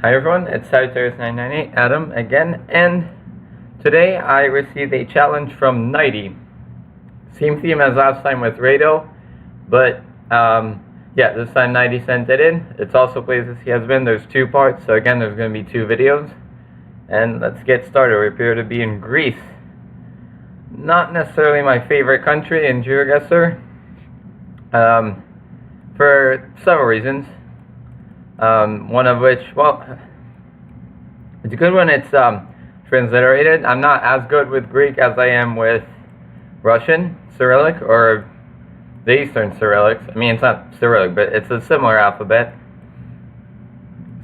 Hi everyone, it's Sagittarius998 Adam again, and today I received a challenge from Nightey. Same theme as last time with Radio, but yeah, this time Nightey sent it in. It's also places he has been. There's 2 parts, so again there's going to be 2 videos. And let's get started. We appear to be in Greece. Not necessarily my favorite country in Geoguessr, for several reasons. One of which, well, it's good when it's transliterated. I'm not as good with Greek as I am with Russian Cyrillic or the Eastern Cyrillics. I mean, it's not Cyrillic, but it's a similar alphabet.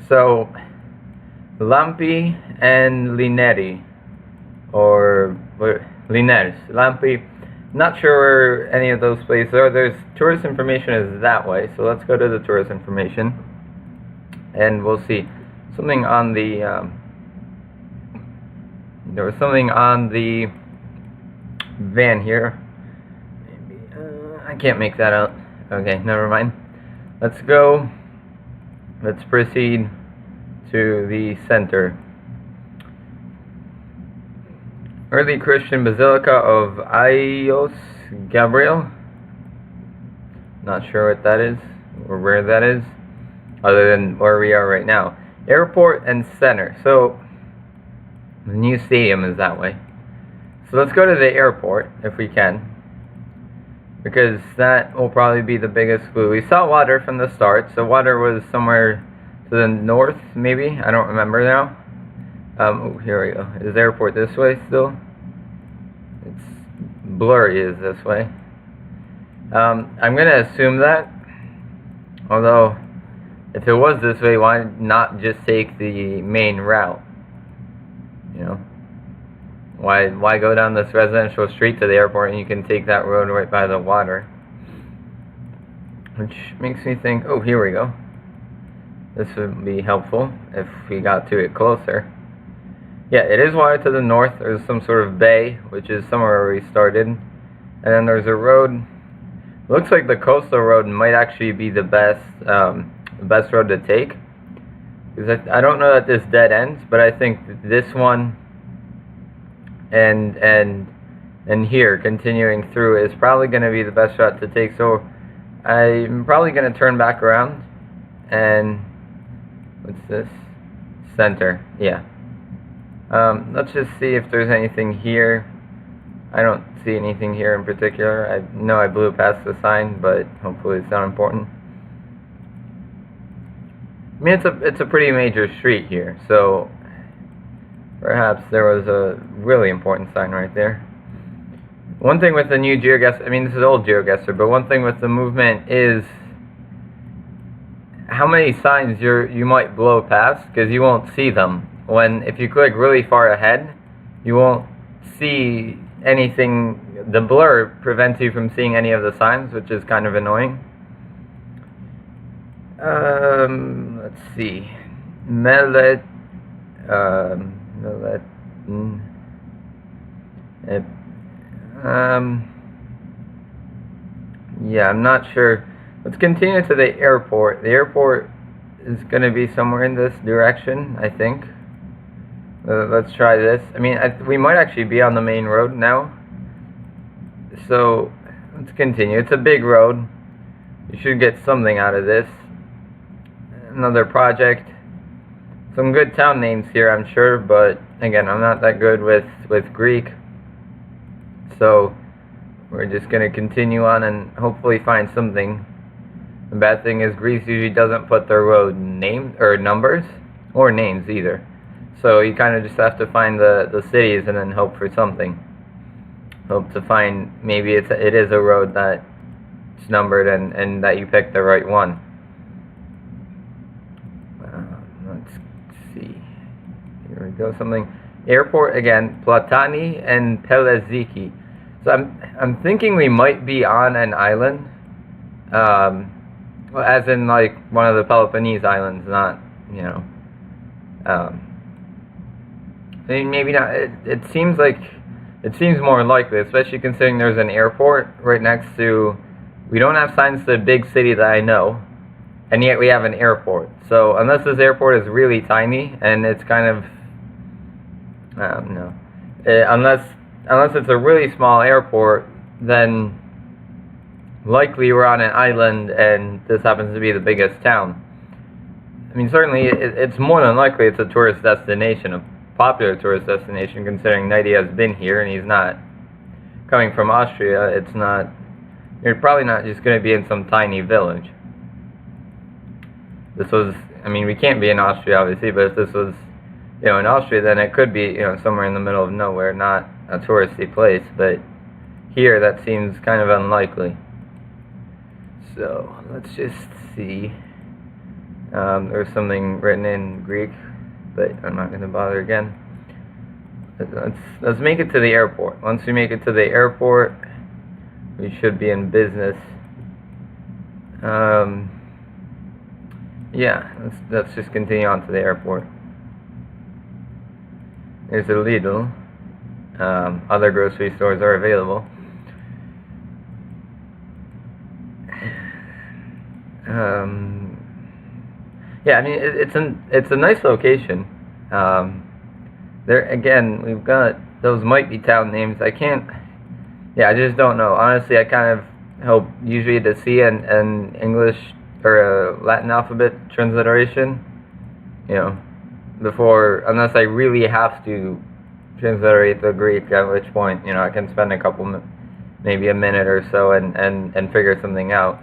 So, Lampi and Lineri, or Liners, Lampi. Not sure where any of those places are. There's tourist information is that way, so let's go to the tourist information. And we'll see something on the there was something on the van here. Maybe I can't make that out. Okay, never mind. Let's go. Let's proceed to the center. Early Christian Basilica of Aios Gabriel. Not sure what that is or where that is, other than where we are right now. Airport and center. So the new stadium is that way. So let's go to the airport if we can, because that will probably be the biggest clue. We saw water from the start, so water was somewhere to the north, maybe. I don't remember now. Oh, here we go. Is the airport this way still? It's blurry is this way. I'm gonna assume that, although if it was this way, why not just take the main route? You know, why go down this residential street to the airport and you can take that road right by the water? Which makes me think, oh, here we go. This would be helpful if we got to it closer. Yeah, it is water to the north. There's some sort of bay, which is somewhere where we started. And then there's a road. Looks like the coastal road might actually be the best road to take. Because I don't know that this dead ends, but I think this one and here continuing through is probably going to be the best route to take. So I'm probably going to turn back around and what's this? Center. Yeah. Let's just see if there's anything here. I don't see anything here in particular. I know I blew past the sign, but hopefully it's not important. I mean, it's a pretty major street here, so perhaps there was a really important sign right there. One thing with the new Geoguessr, I mean, this is old Geoguessr, but one thing with the movement is how many signs you might blow past, because you won't see them. If you click really far ahead, you won't see anything. The blur prevents you from seeing any of the signs, which is kind of annoying. Let's see. Yeah, I'm not sure. Let's continue to the airport. The airport is going to be somewhere in this direction, I think. Let's try this. I mean, we might actually be on the main road now. So, let's continue. It's a big road. You should get something out of this. Another project. Some good town names here, I'm sure, but again, I'm not that good with Greek. So, we're just going to continue on and hopefully find something. The bad thing is Greece usually doesn't put their road names or numbers or names either. So you kind of just have to find the cities and then hope for something. Hope to find maybe it is a road that's numbered and that you picked the right one. Let's see. Here we go. Something. Airport again. Platani and Peleziki. So I'm thinking we might be on an island. Well, as in like one of the Peloponnese islands, not, you know. I mean, maybe not. It seems more likely, especially considering there's an airport right next to. We don't have signs to the big city that I know. and yet we have an airport. So unless this airport is really tiny and it's kind of, I don't know, unless it's a really small airport, then likely we're on an island and this happens to be the biggest town. I mean, certainly it's more than likely it's a tourist destination, a popular tourist destination, considering Nightey has been here and he's not coming from Austria. It's not, you're probably not just going to be in some tiny village. This was, I mean, we can't be in Austria obviously, but if this was, in Austria, then it could be, somewhere in the middle of nowhere, not a touristy place, but here that seems kind of unlikely. So, let's just see. There's something written in Greek, but I'm not going to bother again. Let's make it to the airport. Once we make it to the airport, we should be in business. Yeah, let's just continue on to the airport. There's a Lidl. Other grocery stores are available. Yeah, I mean it's a nice location. There again, we've got those might be town names. I just don't know. Honestly, I kind of hope usually to see an English or a Latin alphabet transliteration, before, unless I really have to transliterate the Greek, at which point, I can spend maybe a minute or so and figure something out.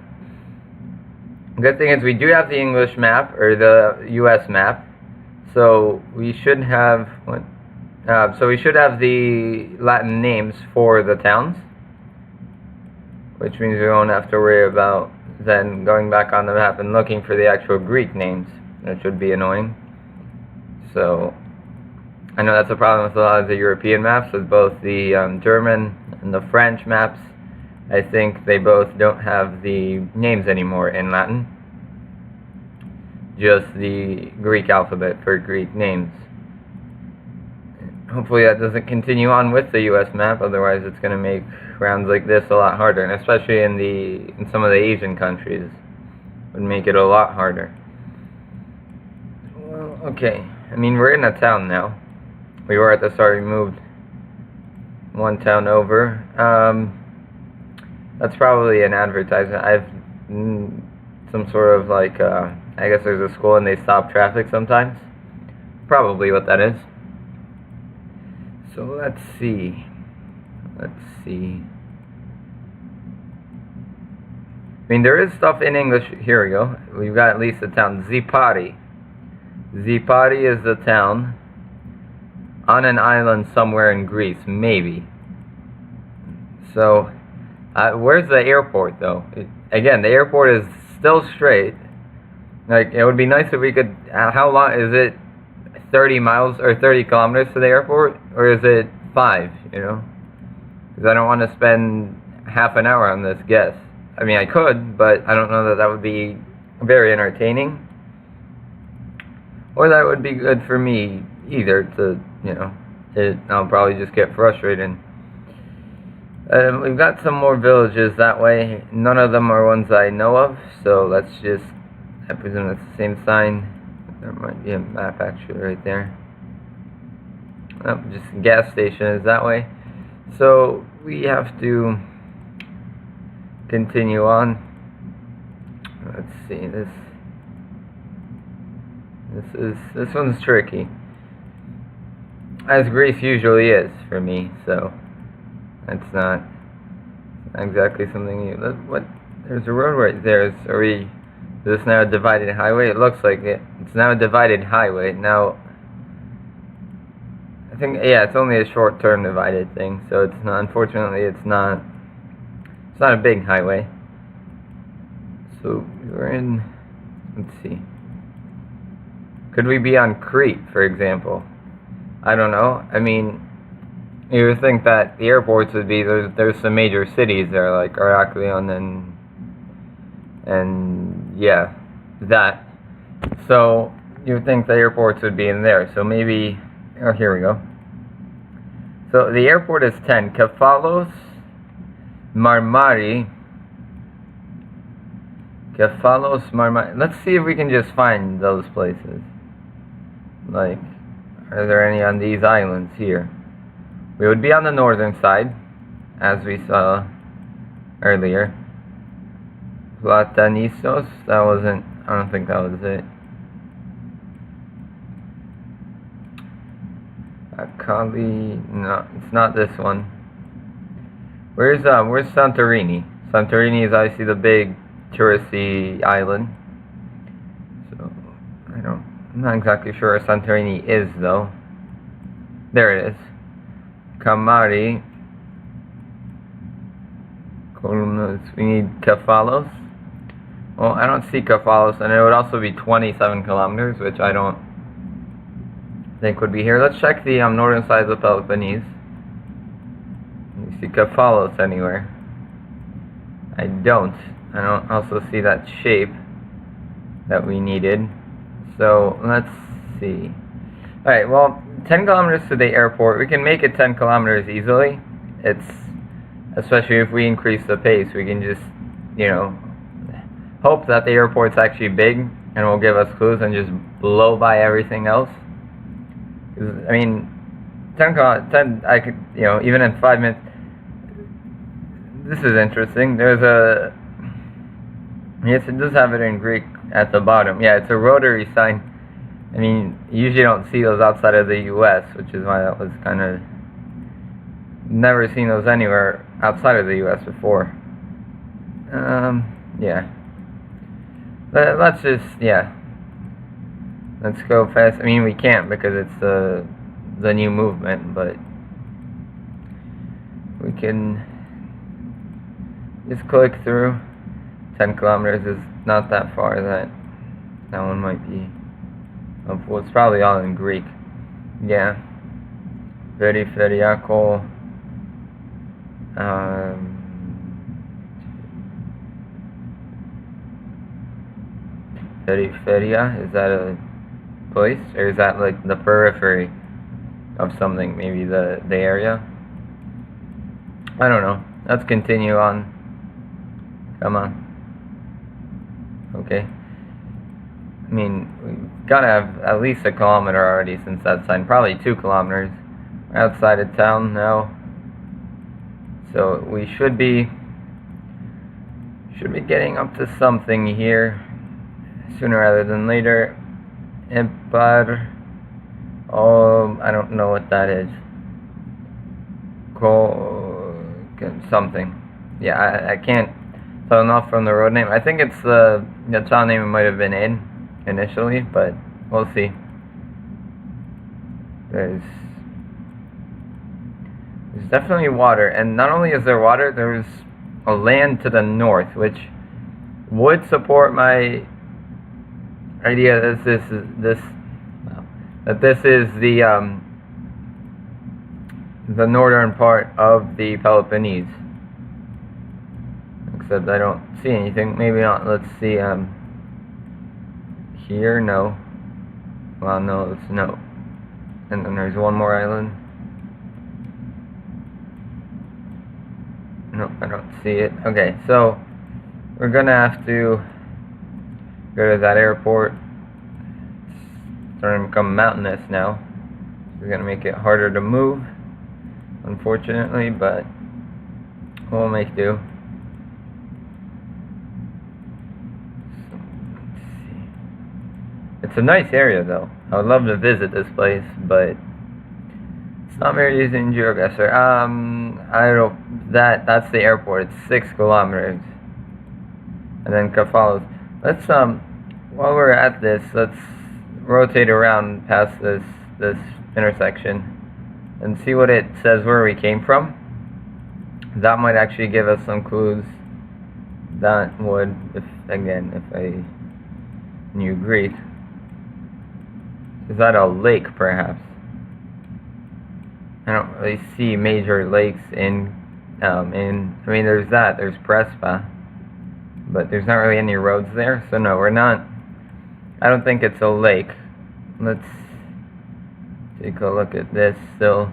Good thing is we do have the English map, or the US map, so we should have, the Latin names for the towns, which means we won't have to worry about then going back on the map and looking for the actual Greek names, which would be annoying. So, I know that's a problem with a lot of the European maps, with both the German and the French maps. I think they both don't have the names anymore in Latin, just the Greek alphabet for Greek names. Hopefully that doesn't continue on with the US map, otherwise it's going to make rounds like this a lot harder, and especially in some of the Asian countries, it would make it a lot harder. Well, okay, I mean, we're in a town now. We were at the start, we moved one town over. That's probably an advertisement. Some sort of like, I guess there's a school and they stop traffic sometimes. Probably what that is. So let's see. I mean, there is stuff in English. Here we go. We've got at least the town Zipari. Zipari is the town on an island somewhere in Greece, maybe. So, where's the airport, though? Again, the airport is still straight. Like, it would be nice if we could. How long is it? 30 miles or 30 kilometers to the airport, or is it 5? Because I don't want to spend half an hour on this guess. I mean, I could, but I don't know that would be very entertaining, or that would be good for me either. I'll probably just get frustrated. We've got some more villages that way. None of them are ones I know of, so let's just, I presume it's the same sign. There might be a map actually right there. Oh, just gas station is that way. So we have to continue on. Let's see, this one's tricky, as Greece usually is for me. So it's not exactly something new. What? There's a road right there. Is this now a divided highway? It looks like it. It's now a divided highway. Now, I think, yeah, it's only a short-term divided thing, so it's not, unfortunately, it's not a big highway. So, we're in, let's see. Could we be on Crete, for example? I don't know. I mean, you would think that the airports would be, there's some major cities there, like Heraklion and yeah, that. So you would think the airports would be in there. So maybe, oh, here we go. So the airport is 10. Kefalos, Marmari, Kefalos, Marmite. Let's see if we can just find those places. Like, are there any on these islands here? We would be on the northern side, as we saw earlier. Platanistos, that wasn't, I don't think that was it. Akali, no, it's not this one. Where's Santorini? Santorini is obviously the big touristy island. So, I'm not exactly sure where Santorini is though. There it is. Kamari. Columnas. We need Kefalos. Well, I don't see Kefalos, and it would also be 27 kilometers, which I don't think would be here. Let's check the northern side of the Peloponnese. You see Kefalos anywhere? I don't also see that shape that we needed. So let's see. Alright, well, 10 kilometers to the airport. We can make it 10 kilometers easily. It's, especially if we increase the pace, we can just, hope that the airport's actually big and will give us clues and just blow by everything else. 'Cause, I mean, 10, I could, even in 5 minutes. This is interesting. There's a, yes, it does have it in Greek at the bottom. Yeah, it's a rotary sign. I mean, you usually don't see those outside of the US, which is why that was kind of, never seen those anywhere outside of the US before. Yeah. Let's just, yeah. Let's go fast. I mean, we can't because it's the new movement, but we can just click through. 10 kilometers is not that far. That one might be. Well, it's probably all in Greek. Yeah. Periferiako. Periferia, is that a place, or is that like the periphery of something? Maybe the area. I don't know. Let's continue on. Come on. Okay. I mean, we've got to have at least a kilometer already since that sign. Probably 2 kilometers. We're outside of town now. So we should be getting up to something here sooner rather than later. Impar. Oh, I don't know what that is. Something. Yeah, I can't tell enough from the road name. I think it's the town name it might have been in initially, but we'll see. There's definitely water, and not only is there water, there's a land to the north, which would support my idea that this is the northern part of the Peloponnese. Except I don't see anything. Maybe not. Let's see. Here, no. Well, no, it's no. And then there's one more island. Nope, I don't see it. Okay, so we're gonna have to go to that airport. It's starting to become mountainous now. We're gonna make it harder to move, unfortunately, but we'll make do. So, let's see. It's a nice area, though. I would love to visit this place, but it's not very easy in Geoguessr. I don't. That's the airport. It's 6 kilometers, and then Kefalos. Let's while we're at this, let's rotate around past this intersection and see what it says where we came from. That might actually give us some clues. That would, if I knew Greek. Is that a lake, perhaps? I don't really see major lakes in I mean, there's Prespa, but there's not really any roads there, so no, we're not. I don't think it's a lake. Let's take a look at this still.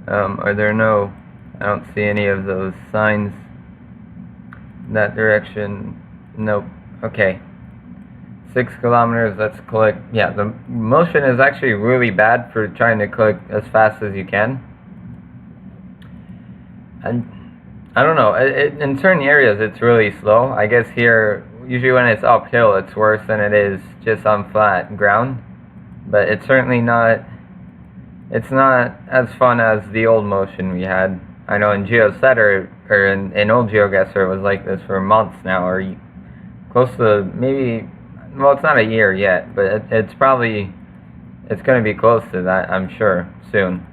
Are there no, I don't see any of those signs. that direction. Nope. Okay. 6 kilometers, let's click. Yeah, the motion is actually really bad for trying to click as fast as you can. And I don't know, in certain areas it's really slow. I guess here, usually when it's uphill, it's worse than it is just on flat ground. But it's certainly not, it's not as fun as the old motion we had. I know in Geoguessr, or in old Geoguessr, it was like this for months now, or close to maybe, well, it's not a year yet, but it's probably, it's going to be close to that, I'm sure, soon.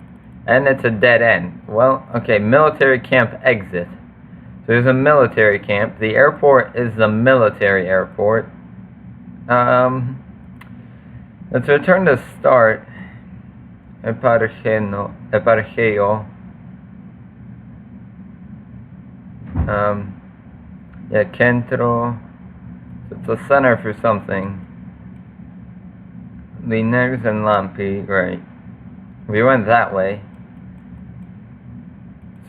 And it's a dead end. Well, okay, military camp exit. So there's a military camp. The airport is the military airport. Let's return to start. Epargeo. Yeah, Centro. So it's a center for something. Linex and Lampi, right. We went that way.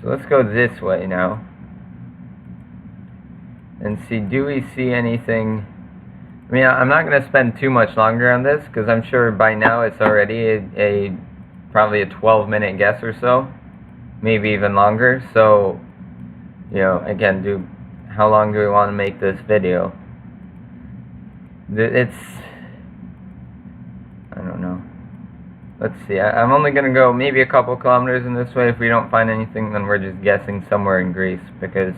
So let's go this way now. And see, do we see anything? I mean, I'm not going to spend too much longer on this, because I'm sure by now it's already probably a 12-minute guess or so. Maybe even longer. So, you know, again, how long do we want to make this video? I don't know. Let's see, I'm only going to go maybe a couple kilometers in this way. If we don't find anything, then we're just guessing somewhere in Greece, because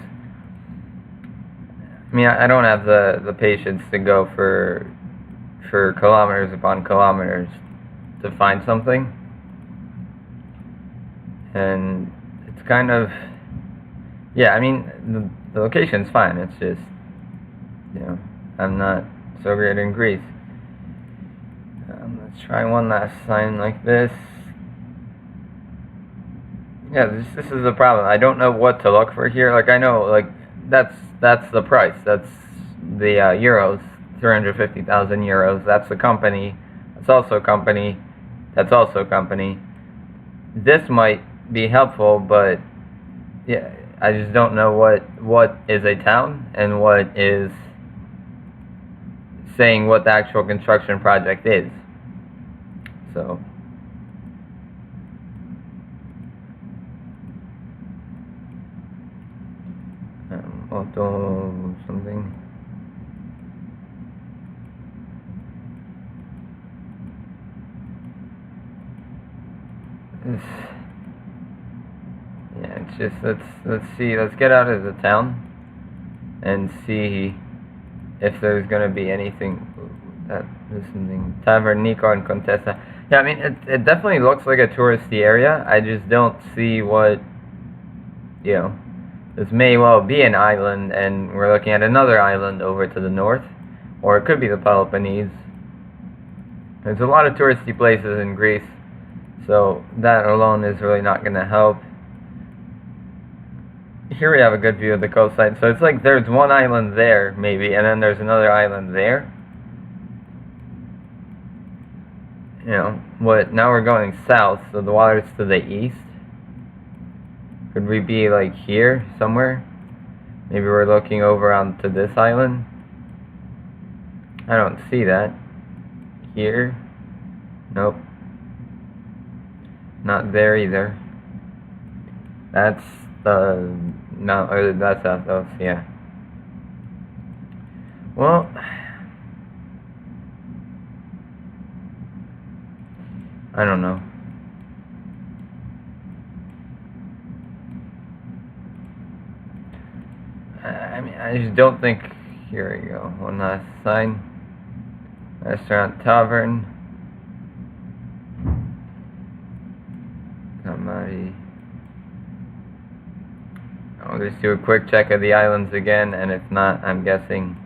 I mean, I don't have the patience to go for kilometers upon kilometers to find something. And it's kind of, yeah, I mean, the location's fine. It's just, you know, I'm not so great in Greece. Let's try one last sign like this. Yeah, this is the problem. I don't know what to look for here. Like, I know, like, that's the price. That's the euros, 350,000 euros. That's the company. That's also company. That's also company. This might be helpful, but yeah, I just don't know what is a town and what is saying what the actual construction project is. So auto something. Yeah, it's just let's see. Let's get out of the town and see if there's gonna be anything. That is something. Tavern Nico and Contessa. Yeah, I mean, it definitely looks like a touristy area. I just don't see what, you know, this may well be an island, and we're looking at another island over to the north. Or it could be the Peloponnese. There's a lot of touristy places in Greece, so that alone is really not going to help. Here we have a good view of the coastline. So it's like there's one island there, maybe, and then there's another island there. You know, now we're going south, so the water's to the east. Could we be like here, somewhere? Maybe we're looking over onto this island. I don't see that. Here? Nope. Not there either. That's the... No, or that's South, yeah. Well... I don't know. I mean, I just don't think... Here we go. One last sign. Restaurant, tavern. Kamari. I'll just do a quick check of the islands again, and if not, I'm guessing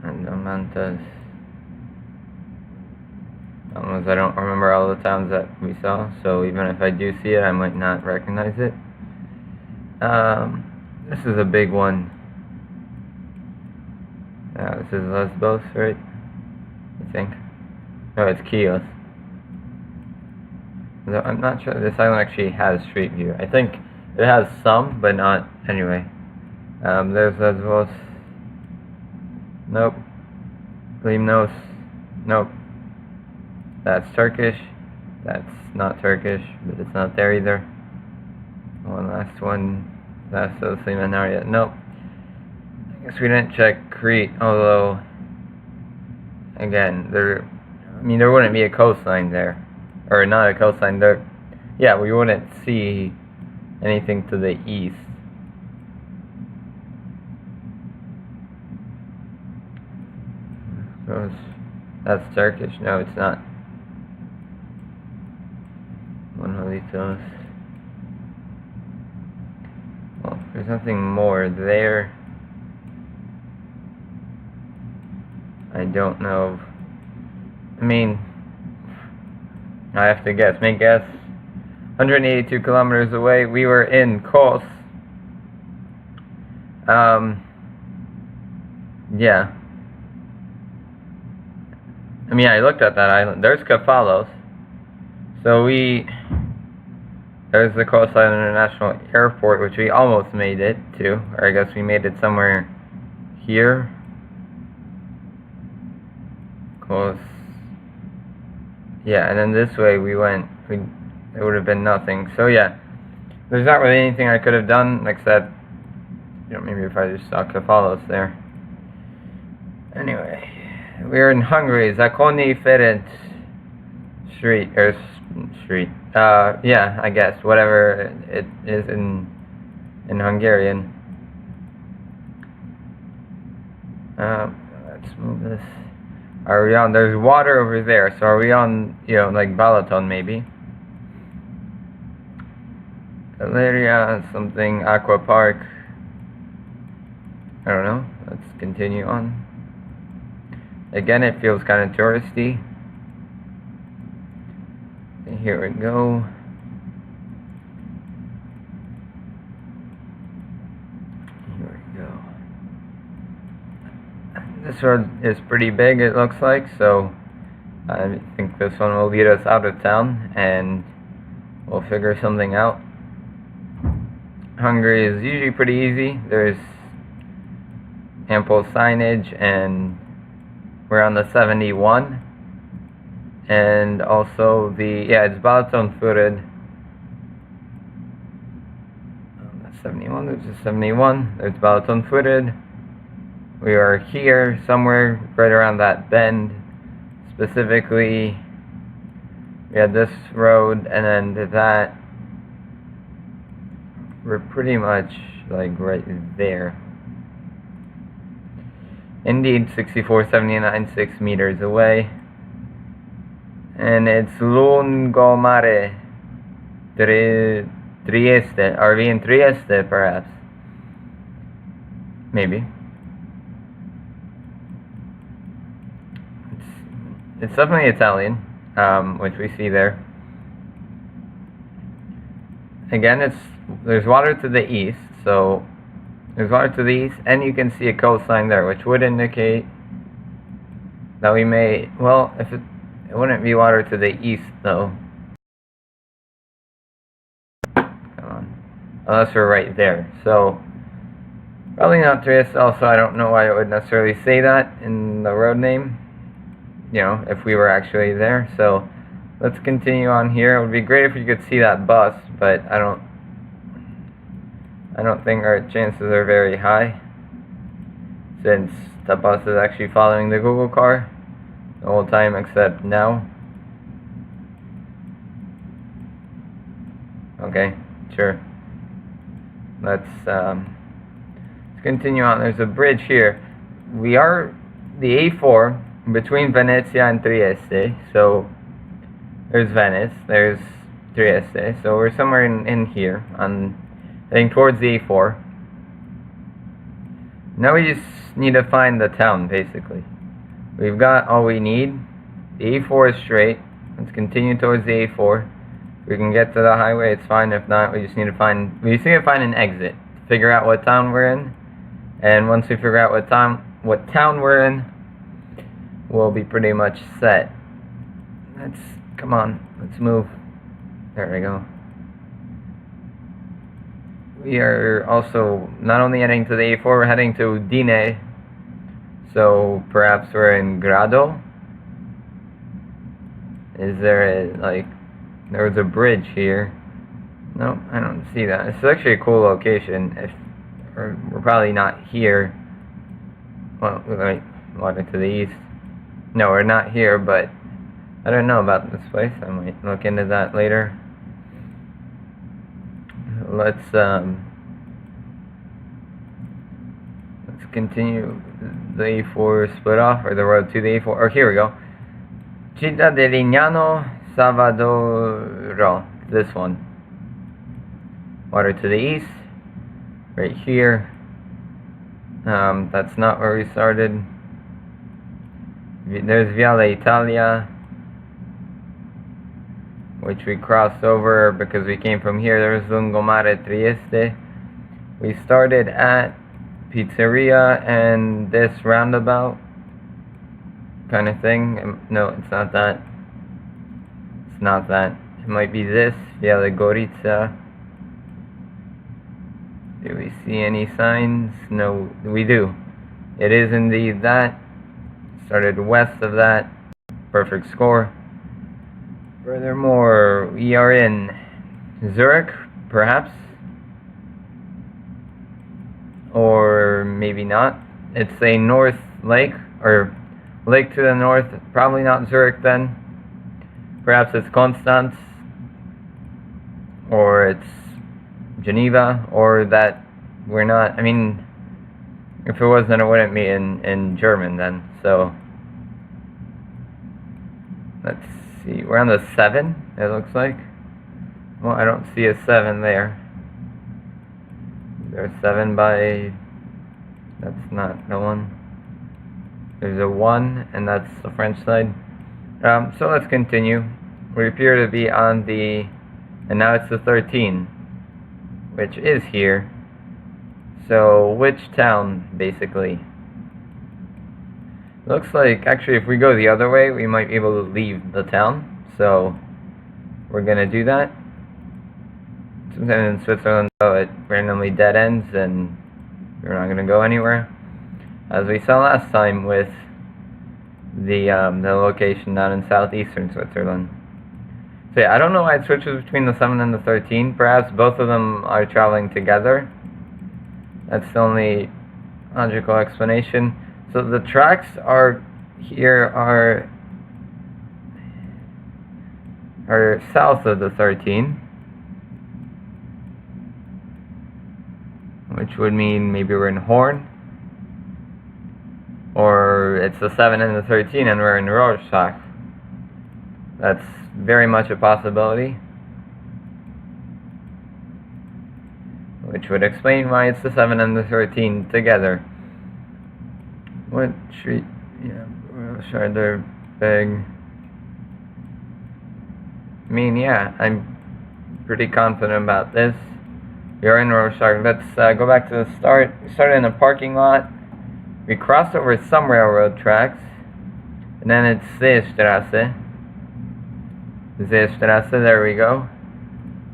Andamantas. I don't remember all the towns that we saw, so even if I do see it, I might not recognize it. This is a big one. This is Lesbos, right? I think. No, it's Chios. I'm not sure this island actually has street view. I think It has some, but not anyway. There's Lesbos. Nope. Limnos. Nope. That's Turkish. That's not Turkish, but it's not there either. One last one. That's Limenaria. Nope. I guess we didn't check Crete, although again, there wouldn't be a coastline there. Or not a coastline there. Yeah, we wouldn't see anything to the east. That's Turkish. No, it's not. Monolitos. Well, there's nothing more there. I don't know. I mean, I have to guess. Make guess. 182 kilometers away. We were in Kos. Yeah. I mean, I looked at that island. There's Kefalos. So there's the Kos Island International Airport, which we almost made it to. Or I guess we made it somewhere here. Kos. Yeah, and then this way we went. It would have been nothing. So yeah, there's not really anything I could have done except, maybe if I just saw Kefalos there. Anyway. We're in Hungary, Zakoni Ferenc Street, yeah, I guess, whatever it is in Hungarian. Let's move this. Are we on, there's water over there, so are we on, like Balaton maybe? Galeria, something, Aqua Park. I don't know, let's continue on. Again, it feels kind of touristy. Here we go. Here we go. This road is pretty big, it looks like, so I think this one will lead us out of town and we'll figure something out. Hungary is usually pretty easy. There's ample signage, and we're on the 71, and also it's Balaton Füred. That's 71, there's a 71, there's Balaton Füred. We are here, somewhere right around that bend. Specifically, we had this road, and then to that, we're pretty much like right there. Indeed, 64.79 meters away. And it's Lungomare, Trieste. Are we in Trieste, perhaps? Maybe. It's definitely Italian, which we see there. Again, there's water to the east, so there's water to the east, and you can see a coastline there, which would indicate that we may, well, if it wouldn't be water to the east, though. Come on. Unless we're right there. So, probably not Trieste. Also, I don't know why it would necessarily say that in the road name, if we were actually there. So, let's continue on here. It would be great if you could see that bus, but I don't think our chances are very high, since the bus is actually following the Google car the whole time except now. Okay, sure. Let's continue on. There's a bridge here. We are the A4 between Venezia and Trieste, so there's Venice, there's Trieste, so we're somewhere in here, heading towards the A4. Now we just need to find the town, basically. We've got all we need. The A4 is straight. Let's continue towards the A4. If we can get to the highway, it's fine. If not, we just need to find an exit. Figure out what town we're in. And once we figure out what town we're in, we'll be pretty much set. Come on, let's move. There we go. we are also not only heading to the A4, we're heading to Dine. So perhaps we're in Grado. Is there there was a bridge here? No, I don't see that. It's actually a cool location. We're probably not here. Well, let me walk to the east. No, we're not here, but I don't know about this place. I might look into that later. Let's continue the A4 split off, or the road to the A4. Oh, here we go. Città di Lignano Salvadoro. This one. Water to the east. Right here. That's not where we started. There's Viale Italia, which we crossed over because we came from here. There's Lungomare Trieste. We started at Pizzeria and this roundabout kind of thing. No, it's not that. It's not that. It might be this, Viale Gorica. Do we see any signs? No, we do. It is indeed that. Started west of that. Perfect score. Furthermore, we are in Zurich, perhaps. Or maybe not. It's a north lake, or lake to the north. Probably not Zurich then. Perhaps it's Constance. Or it's Geneva, or that we're not. I mean, if it was, then it wouldn't be in German then. So let's see. We're on the 7, it looks like. Well, I don't see a 7 there. There's 7 by. That's not the one. There's a 1, and that's the French side. So let's continue. We appear to be on the. And now it's the 13, which is here. So, which town, basically? Looks like, actually, if we go the other way, we might be able to leave the town. So, we're gonna do that. Sometimes in Switzerland, though, it randomly dead ends, and we're not gonna go anywhere. As we saw last time with the location down in southeastern Switzerland. So yeah, I don't know why it switches between the 7 and the 13. Perhaps both of them are traveling together. That's the only logical explanation. So the tracks are here are south of the 13, which would mean maybe we're in Horn, or it's the 7 and the 13 and we're in Rorschach. That's very much a possibility, which would explain why it's the 7 and the 13 together. What street? Yeah, Scharder, Beg. I mean, yeah, I'm pretty confident about this. We are in Rorschach. Let's go back to the start. We started in a parking lot. We crossed over some railroad tracks, and then it's Seestrasse. Seestrasse, there we go.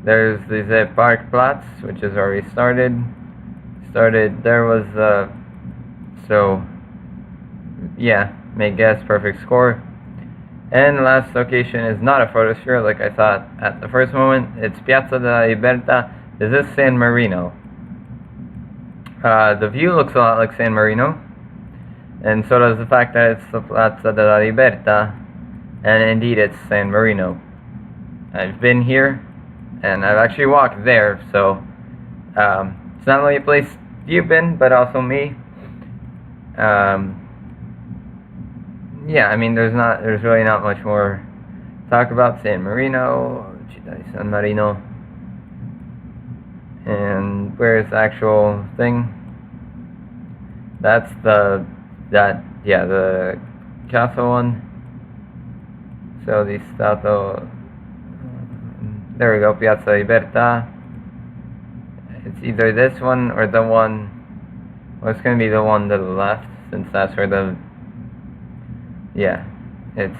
There's the Parkplatz, which is where we started. There was so yeah, make guess, perfect score. And the last location is not a photosphere like I thought at the first moment. It's Piazza della Libertà. Is this San Marino? The view looks a lot like San Marino, and so does the fact that it's the Piazza della Libertà, and indeed it's San Marino. I've been here, and I've actually walked there, so it's not only a place you've been, but also me. Yeah, I mean, there's really not much more to talk about. San Marino, San Marino, and where's the actual thing? That's the castle one. So the Stato. There we go, Piazza Libertà. It's either this one or the one. Well, it's gonna be the one to the left, since that's where the. Yeah, it's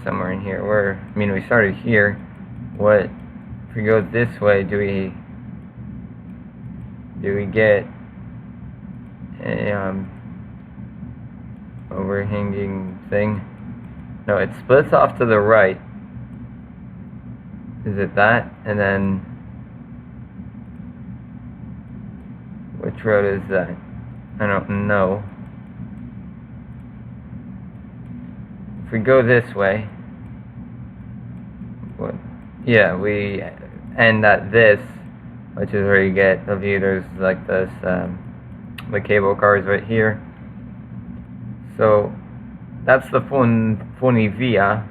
somewhere in here. We started here. What If we go this way, do we get a overhanging thing? No, it splits off to the right. Is it that? And then which road is that? I don't know. If we go this way, what? Yeah, we end at this, which is where you get the view. There's like this, the cable cars right here. So that's the Funivia.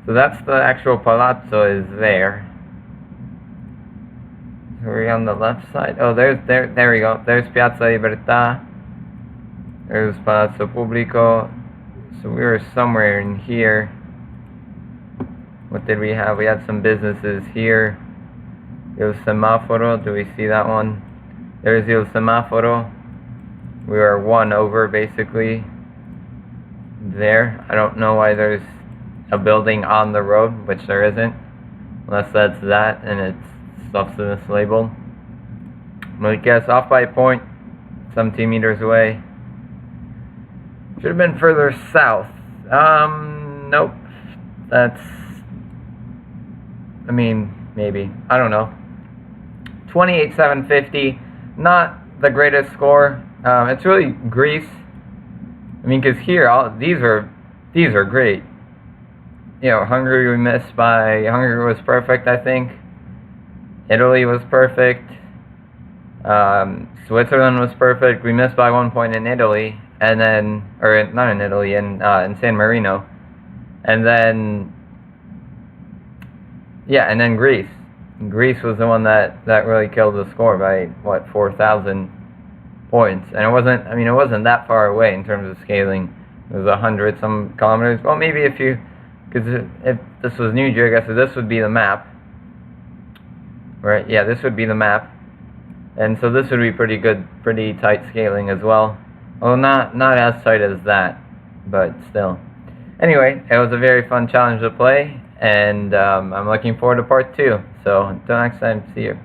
So that's the actual palazzo is there. So we're on the left side. Oh, there we go. There's Piazza Libertà. There's Palazzo Pubblico. So we were somewhere in here. What did we have? We had some businesses here. Il Semaforo. Do we see that one? There's Il Semaforo. We are one over basically there. I don't know why there's a building on the road, which there isn't, unless that's that and it's stuff's in this label. I guess off by a point, 17 meters away. Should have been further south. Nope. That's, I mean, maybe. I don't know. 28,750. Not the greatest score. It's really Greece. I mean, because here, these are great. You know, Hungary we missed by, Hungary was perfect, I think. Italy was perfect. Switzerland was perfect. We missed by 1 point in Italy, and then, or not in Italy, in San Marino, and then, yeah, and then Greece. Greece was the one that really killed the score by what, 4,000 points, and it wasn't. I mean, it wasn't that far away in terms of scaling. It was 100 some kilometers. Well, maybe if you, because if this was New Geoguessr, this would be the map. Right, yeah, this would be the map. And so this would be pretty good, pretty tight scaling as well. Well, not as tight as that, but still. Anyway, it was a very fun challenge to play, and I'm looking forward to part 2. So until next time, see you.